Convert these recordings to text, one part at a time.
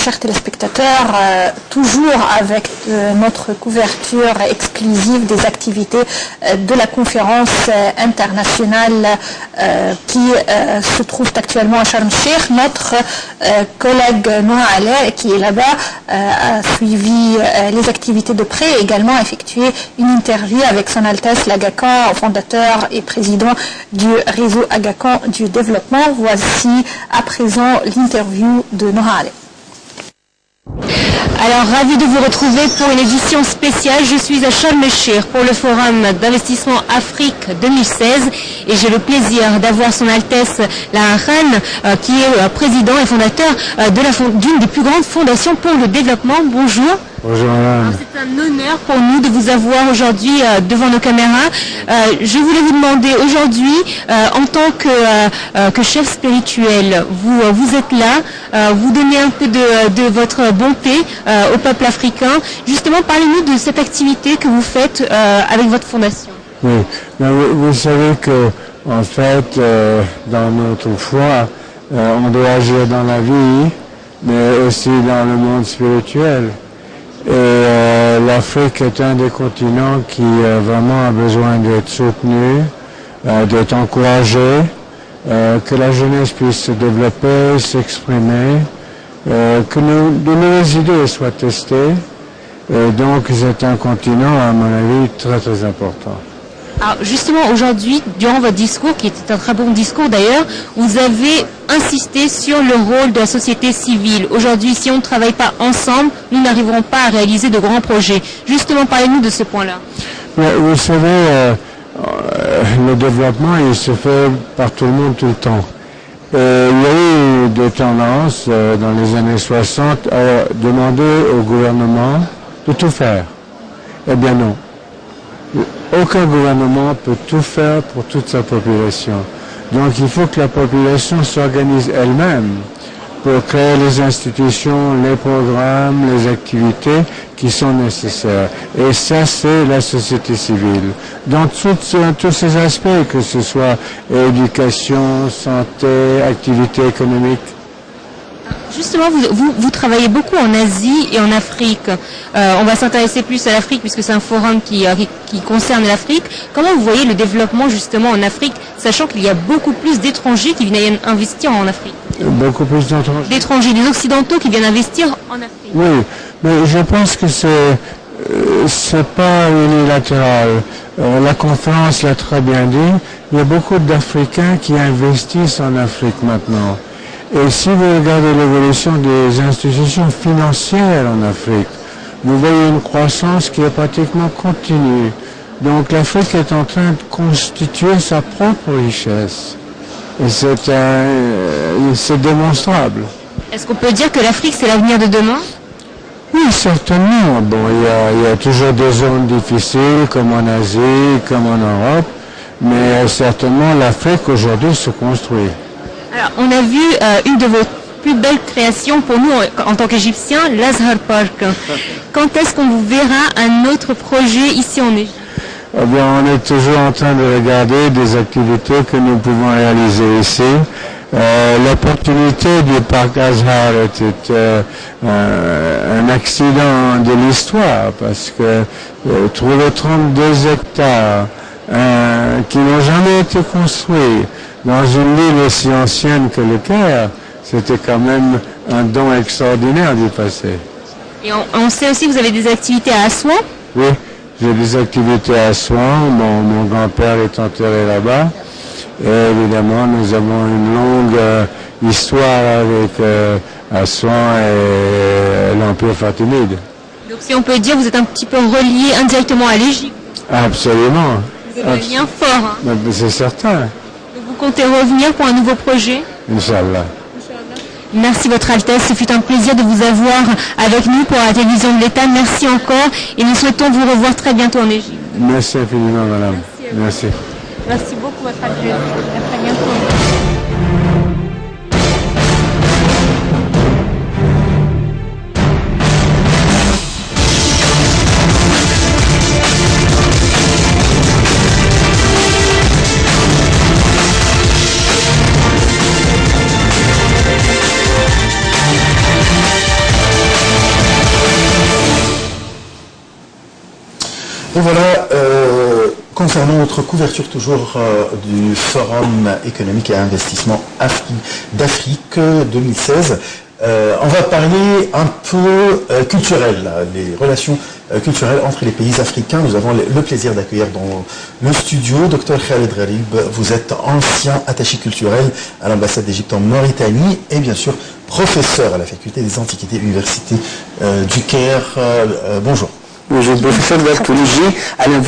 chers téléspectateurs, toujours avec notre couverture exclusive des activités de la conférence internationale qui se trouve actuellement à Sharm el-Sheikh. Notre collègue Noha Aleh, qui est là-bas, a suivi les activités de près et également effectué une interview avec Son Altesse l'Aga Khan, fondateur et président du réseau Aga Khan du développement. Voici à présent l'interview de Noha Aleh. Alors, ravi de vous retrouver pour une édition spéciale. Je suis à Sharm el-Sheikh pour le Forum d'investissement Afrique 2016 et j'ai le plaisir d'avoir Son Altesse l'Aga Khan qui est président et fondateur d'une des plus grandes fondations pour le développement. Bonjour. Bonjour madame. C'est un honneur pour nous de vous avoir aujourd'hui devant nos caméras. Je voulais vous demander aujourd'hui, en tant que chef spirituel, vous êtes là, vous donnez un peu de votre bonté au peuple africain. Justement, parlez-nous de cette activité que vous faites avec votre fondation. Oui, vous savez que en fait, dans notre foi, on doit agir dans la vie, mais aussi dans le monde spirituel. Et l'Afrique est un des continents qui vraiment a besoin d'être soutenu, d'être encouragé, que la jeunesse puisse se développer, s'exprimer, que de nouvelles idées soient testées. Et donc c'est un continent, à mon avis, très très important. Alors justement, aujourd'hui, durant votre discours, qui était un très bon discours d'ailleurs, vous avez insisté sur le rôle de la société civile. Aujourd'hui, si on ne travaille pas ensemble, nous n'arriverons pas à réaliser de grands projets. Justement, parlez-nous de ce point-là. Vous savez, le développement, il se fait par tout le monde tout le temps. Et il y a eu des tendances dans les années 60 à demander au gouvernement de tout faire. Eh bien non. Aucun gouvernement peut tout faire pour toute sa population. Donc il faut que la population s'organise elle-même pour créer les institutions, les programmes, les activités qui sont nécessaires. Et ça, c'est la société civile. Dans tous ces aspects, que ce soit éducation, santé, activité économique. Justement, vous travaillez beaucoup en Asie et en Afrique. On va s'intéresser plus à l'Afrique puisque c'est un forum qui concerne l'Afrique. Comment vous voyez le développement justement en Afrique, sachant qu'il y a beaucoup plus d'étrangers qui viennent investir en Afrique? Beaucoup plus d'étrangers. D'étrangers, des Occidentaux qui viennent investir en Afrique. Oui, mais je pense que c'est pas unilatéral. La conférence l'a très bien dit. Il y a beaucoup d'Africains qui investissent en Afrique maintenant. Et si vous regardez l'évolution des institutions financières en Afrique, vous voyez une croissance qui est pratiquement continue. Donc l'Afrique est en train de constituer sa propre richesse. Et c'est démonstrable. Est-ce qu'on peut dire que l'Afrique, c'est l'avenir de demain? Oui, certainement. Bon, il y a toujours des zones difficiles, comme en Asie, comme en Europe, mais certainement l'Afrique aujourd'hui se construit. Alors, on a vu une de vos plus belles créations pour nous en tant qu'Égyptiens, l'Azhar Park. Quand est-ce qu'on vous verra un autre projet ici en Égypte? Eh bien, on est toujours en train de regarder des activités que nous pouvons réaliser ici. L'opportunité du parc Azhar était un accident de l'histoire parce que trouver 32 hectares qui n'ont jamais été construits dans une ville aussi ancienne que le Caire, c'était quand même un don extraordinaire du passé. Et on sait aussi que vous avez des activités à Assouan? Oui, j'ai des activités à Assouan. Mon grand-père est enterré là-bas. Et évidemment, nous avons une longue histoire avec Assouan et l'Empire fatimide. Donc si on peut dire, vous êtes un petit peu relié indirectement à l'Égypte. Absolument. Vous avez un lien fort. Hein. C'est certain. Vous comptez revenir pour un nouveau projet? Inch'Allah. Merci Votre Altesse, ce fut un plaisir de vous avoir avec nous pour la télévision de l'État. Merci encore et nous souhaitons vous revoir très bientôt en Égypte. Merci infiniment madame. Merci. Merci beaucoup Votre Altesse. À très bientôt. Et voilà, concernant notre couverture toujours du Forum économique et investissement d'Afrique 2016, on va parler un peu culturel, là, les relations culturelles entre les pays africains. Nous avons le plaisir d'accueillir dans le studio Dr Khaled Gharib. Vous êtes ancien attaché culturel à l'ambassade d'Égypte en Mauritanie et bien sûr professeur à la faculté des Antiquités, Université du Caire. Bonjour. Bonjour, professeur d'archéologie à la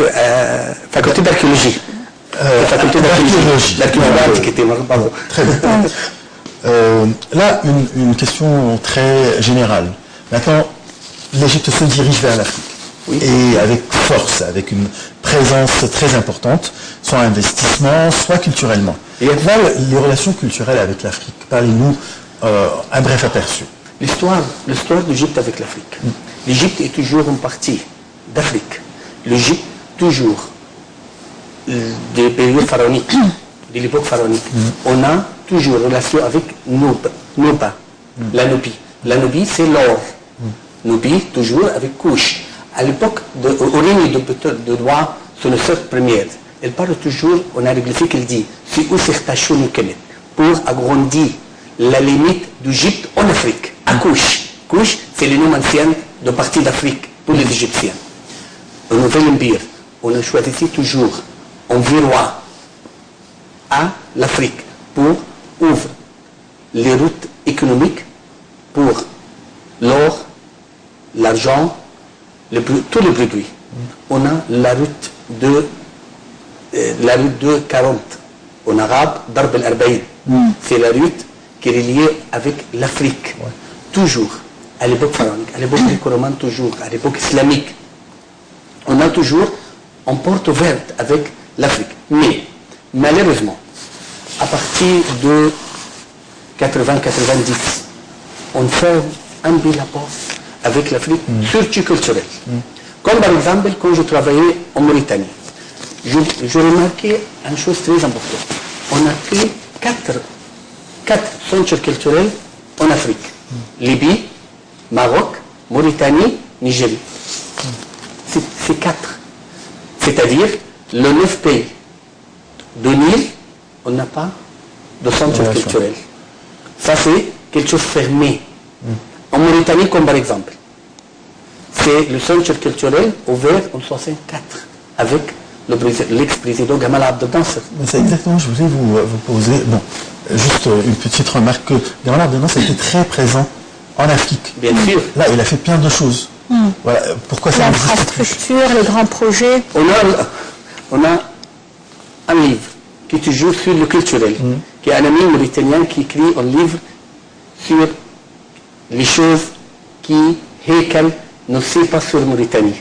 faculté d'archéologie. Faculté d'archéologie. L'antiquité, pardon. Très bien. Là, une question très générale. Maintenant, l'Égypte se dirige vers l'Afrique. Oui. Et avec force, avec une présence très importante, soit investissement, soit culturellement. Et maintenant, les relations culturelles avec l'Afrique. Parlez-nous un bref aperçu. L'histoire d'Égypte avec l'Afrique. L'Égypte est toujours une partie d'Afrique. L'Égypte, toujours, des périodes pharaoniques, de l'époque pharaonique. On a toujours relation avec Nuba, la Nubie. La Nubie, c'est l'or. Nubie, toujours avec Couche. À l'époque, au règne de droit, sur le siècle premier, elle parle toujours, on a réglé qu'elle dit, c'est où pour agrandir la limite d'Égypte en Afrique, à Couche. Couche, c'est le nom ancien de partie d'Afrique pour les Égyptiens. Au Nouvel-Empire, on a choisi toujours environ à l'Afrique pour ouvrir les routes économiques pour l'or, l'argent, tous les produits. On a la route de 40 en arabe, Darb al-Arbaïd. C'est la route qui est reliée avec l'Afrique. Ouais. Toujours, à l'époque pharaonique, à l'époque gréco-romaine, toujours, à l'époque islamique. On a toujours une porte ouverte avec l'Afrique. Mais, malheureusement, à partir de 80-90, on fait un peu la porte avec l'Afrique, surtout culturelle. Comme par exemple, quand je travaillais en Mauritanie, je remarquais une chose très importante. On a créé quatre centres culturels en Afrique. Libye, Maroc, Mauritanie, Nigeria. C'est quatre. C'est-à-dire, le 9 pays de Nil, on n'a pas de centre culturel. Ça, c'est quelque chose fermé. En Mauritanie, comme par exemple, c'est le centre culturel ouvert en 1964 avec l'ex-président Gamal Abdel Nasser. C'est exactement, je voulais vous poser, bon, juste une petite remarque que Gamal Abdel Nasser était très présent en Afrique. Bien sûr. Là, il a fait plein de choses. Voilà, pourquoi ça l'infrastructure, les grands projets. On a un livre qui est toujours sur le culturel, qui est un ami mauritanien qui écrit un livre sur les choses qui Hekel ne sait pas sur Mauritanie.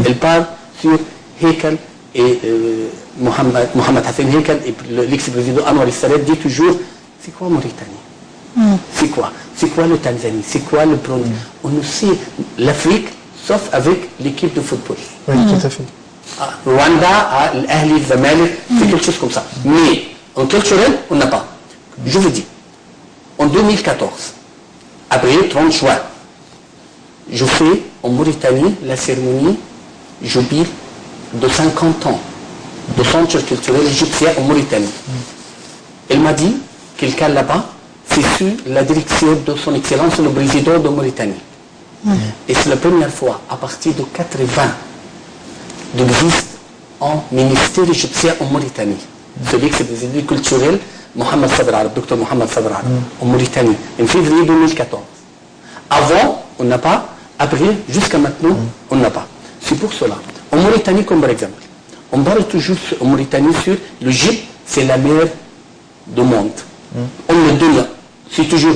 Elle parle sur Hekel et Mohamed Hassan Hekel et l'ex-président Anwar el-Sadat dit toujours, c'est quoi Mauritanie? C'est quoi le Tanzanie? C'est quoi le Brunei? On ne sait l'Afrique, sauf avec l'équipe de football. Oui, tout à fait. Rwanda, l'Ahli, Zamalek, c'est quelque chose comme ça. Mais en culturel, on n'a pas. Je vous dis, en 2014, après 30 juin, je fais en Mauritanie la cérémonie jubile de 50 ans de centre culturel égyptien en Mauritanie. Elle m'a dit, quelqu'un là-bas, c'est sous la direction de son Excellence le président de Mauritanie. Et c'est la première fois, à partir de 80, d'existe un ministère égyptien en Mauritanie. Celui qui est président culturel, Mohamed Sadr Arab, Dr Mohamed Sadr Arab, en Mauritanie, en février 2014. Avant, on n'a pas. Après, jusqu'à maintenant, on n'a pas. C'est pour cela. En Mauritanie, comme par exemple, on parle toujours en Mauritanie sur l'Égypte, c'est la meilleure du monde. On le donne. C'est toujours,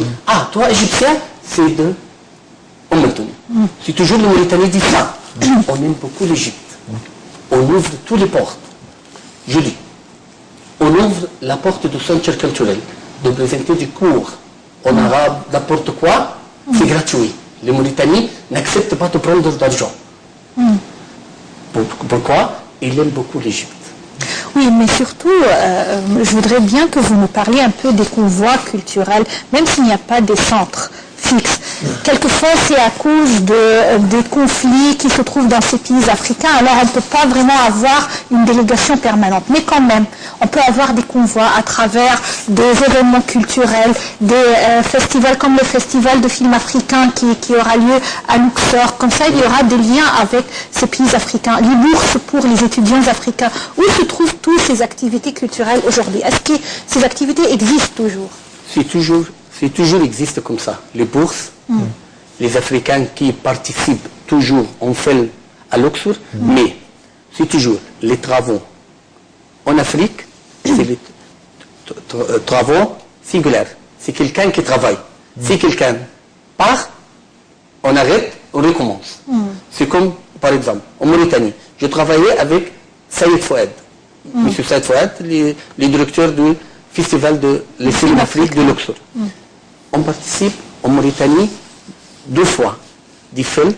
toi, Égyptien, c'est de Mauritanie. C'est toujours le Mauritanie dit ça. On aime beaucoup l'Égypte. On ouvre toutes les portes. Je dis, on ouvre la porte du centre culturel, de présenter des cours en arabe, n'importe quoi, c'est gratuit. Les Mauritaniens n'acceptent pas de prendre d'argent. Pourquoi? Ils aiment beaucoup l'Égypte. Oui, mais surtout, je voudrais bien que vous nous parliez un peu des convois culturels, même s'il n'y a pas des centres fixes. quelquefois c'est à cause des conflits qui se trouvent dans ces pays africains. Alors on ne peut pas vraiment avoir une délégation permanente. Mais quand même, on peut avoir des convois à travers des événements culturels, des festivals comme le festival de films africains qui aura lieu à Luxor. Comme ça, il y aura des liens avec ces pays africains. Les bourses pour les étudiants africains. Où se trouvent toutes ces activités culturelles aujourd'hui? Est-ce que ces activités existent toujours? C'est toujours existe comme ça. Les bourses, les Africains qui participent toujours, on fait à Luxor, mais c'est toujours les travaux. En Afrique, c'est les travaux singulaires. C'est quelqu'un qui travaille. Si quelqu'un part, on arrête, on recommence. C'est comme, par exemple, en Mauritanie, je travaillais avec Saïd Fouad. Monsieur Saïd Fouad, le directeur du festival de les films d'Afrique de Luxor. On participe en Mauritanie 2 fois. Du film,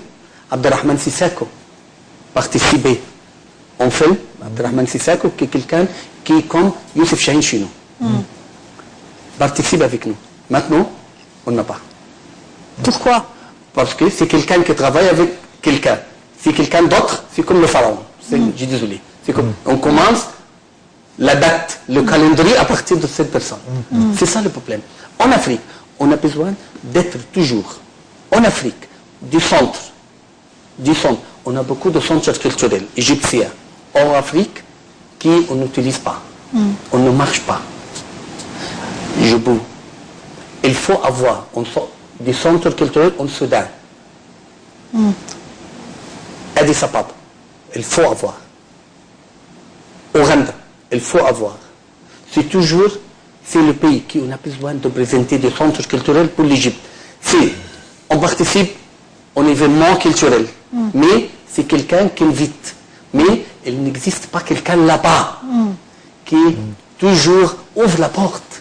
Abdelrahman Sissako participait en film. Abdelrahman Sissako, qui est quelqu'un qui est comme Youssef Chahine chez nous. Participe avec nous. Maintenant, on n'a pas. Pourquoi? Parce que c'est quelqu'un qui travaille avec quelqu'un. C'est quelqu'un d'autre, c'est comme le pharaon. Je suis désolé. On commence la date, le calendrier à partir de cette personne. C'est ça le problème. En Afrique, on a besoin d'être toujours en Afrique, du centre. On a beaucoup de centres culturels égyptiens en Afrique qu'on n'utilise pas. On ne marche pas. Il faut avoir des centres culturels en Soudan. Addis Ababa, il faut avoir. Ouganda, il faut avoir. C'est le pays qui on a besoin de présenter des centres culturels pour l'Égypte. On participe aux événements culturels, mais c'est quelqu'un qui invite. Mais il n'existe pas quelqu'un là-bas qui toujours ouvre la porte.